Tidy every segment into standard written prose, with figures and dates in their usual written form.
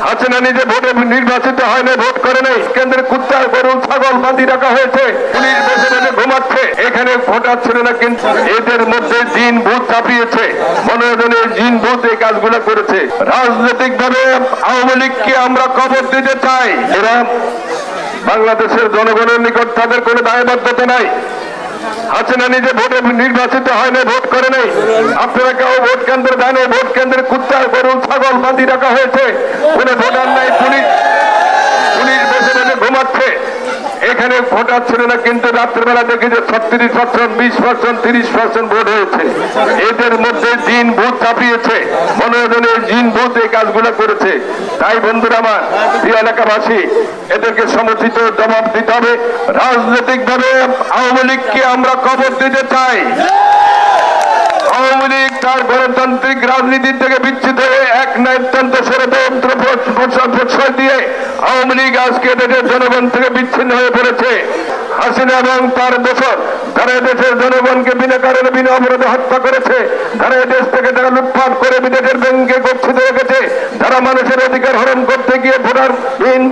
হাসিনা নিজে ভোটে নির্বাচিত হয় না, ভোট করে নাই। কেন্দ্রে কুত্তা গরু ছাগল বাঁধি রাখা হয়েছে, পুলিশ বসে বসে ঘুমাচ্ছে। এখানে ভোটার ছিল না, কিন্তু এদের মধ্যে জিন ভূত চাপিয়েছে, মনোরঞ্জনের জিন ভূত এই কাজগুলো করেছে। রাজনৈতিক ভাবে আওয়ামী লীগকে আমরা কবর দিতে চাই। এরা বাংলাদেশের জনগণের নিকট তাদের কোনো দায়বদ্ধতা নাই। হাসিনা নিজে ভোটে নির্বাচিত হয় না, ভোট করে নাই। আপনারা কেউ ভোট কেন্দ্রে দেন, ভোট কেন্দ্রে কুত্তা গরু ছাগল বাঁধি রাখা হয়েছে, কোনো ভোটার নাই। পুলিশ বসে বসে ঘুমাচ্ছে। এখানে ভোটার ছিল না, কিন্তু রাত্রেবেলা দেখি যে 36%, 20%, 30% ভোট হয়েছে। এদের মধ্যে জিন ভূত চাপিয়েছে, মনোরঞ্জনের জিন ভূত এই কাজগুলো করেছে। তাই বন্ধুরা আমার, প্রিয় এলাকাবাসী, এদেরকে সমুচিত জবাব দিতে হবে। রাজনৈতিক ভাবে আওয়ামী লীগকে আমরা কবর দিতে চাই। আওয়ামী লীগ তার গণতান্ত্রিক রাজনীতি থেকে বিচ্ছিন্ন হয়ে এক নায়কতন্ত্র ষড়যন্ত্র প্রশ্রয় দিয়ে আওয়ামী লীগ আজকে দেশের জনগণ থেকে বিচ্ছিন্ন হয়ে পড়েছে। হাসিনা এবং তার দোসর তারা দেশের জনগণকে বিনা কারণে বিনা অপরাধে হত্যা করেছে। তারা দেশ থেকে তারা লুটপাট করে বিদেশের ব্যাংকে গচ্ছিত রেখেছে। তারা মানুষের অধিকার হরণ করতে গিয়ে ভোটার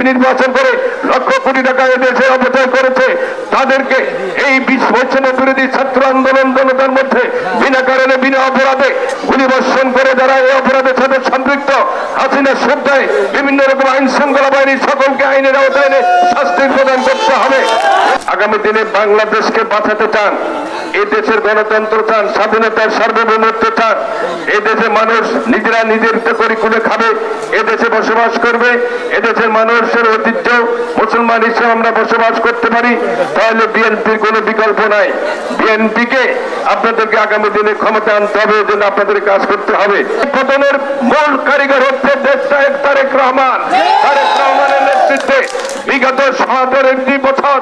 নির্বাচন করে লক্ষ কোটি টাকা এদেশে অপচয় করেছে। তাদেরকে এই বৈষম্য বিরোধী ছাত্র আন্দোলন জনতার মধ্যে বিনা কারণে বিনা অপরাধে গুলিবর্ষণ করে যারা এই অপরাধের সাথে সম্পৃক্ত, হাসিনা শ্রদ্ধায় বিভিন্ন রকম আইন শৃঙ্খলা বাহিনীর সকলকে আইনের আওতায় এনে শাস্তি প্রদান করতে হবে। আগামী দিনে বাংলাদেশকে বাঁচাতে চান, এই দেশের গণতন্ত্র চান, স্বাধীনতার সার্বভৌমত্ব চান, এই দেশে মানুষ নিজেরা নিজের করে কুলে খাবে, এদেশে বসবাস করবে, এদেশের মানুষের ঐতিহ্য মুসলমান হিসেবে আমরা বসবাস করতে পারি, তাহলে বিএনপির কোনো বিকল্প নাই। বিএনপিকে আপনাদেরকে আগামী দিনে ক্ষমতা আনতে হবে, এজন্য আপনাদের কাজ করতে হবে। পতনের মূল কারিগর হচ্ছে দেশনায়ক তারেক রহমান। তারেক রহমানের নেতৃত্বে বিগত 17 বছর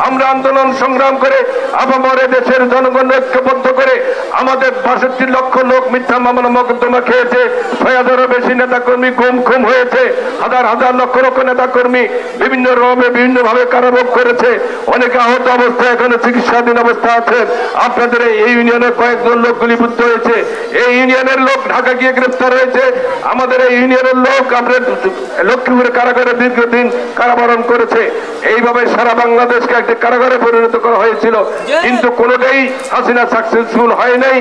আমরা আন্দোলন সংগ্রাম করে আপামরে দেশের জনগণ ঐক্যবদ্ধ করে আমাদের 62 লক্ষ লোক মিথ্যা মামলা মোকদ্দমা খেয়েছে, 6,000-এরও বেশি নেতা কর্মী গুম হয়েছে, হাজার হাজার লক্ষ লক্ষ নেতা কর্মী বিভিন্ন রকমে বিভিন্ন ভাবে কারাভোগ করেছে, অনেকে আহত অবস্থায় এখানে চিকিৎসাধীন অবস্থা আছেন। আপনাদের এই ইউনিয়নের কয়েকজন লোক গুলিবিদ্ধ হয়েছে, এই ইউনিয়নের লোক ঢাকা গিয়ে গ্রেফতার হয়েছে, আমাদের এই ইউনিয়নের লোক আপনার লক্ষ্মীপুরে কারাগারে দীর্ঘদিন কারাবরণ করেছে। এইভাবে সারা বাংলাদেশকে একটি কারাগারে পরিণত করা হয়েছিল, কিন্তু কোনোটাই হাসিনা সাকসেসফুল হয় নাই।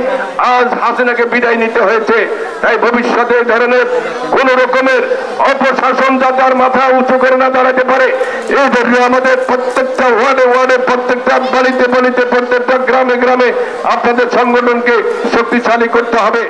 আজ হাসিনাকে বিদায় নিতে হয়েছে। তাই ভবিষ্যতে এই ধরনের কোন রকমের অপশাসন যাতে মাথা উঁচু করে না দাঁড়াতে পারে, এই জন্য আমাদের প্রত্যেকটা ওয়ার্ডে প্রত্যেকটা বাড়িতে প্রত্যেকটা গ্রামে আপনাদের সংগঠনকে শক্তিশালী করতে হবে।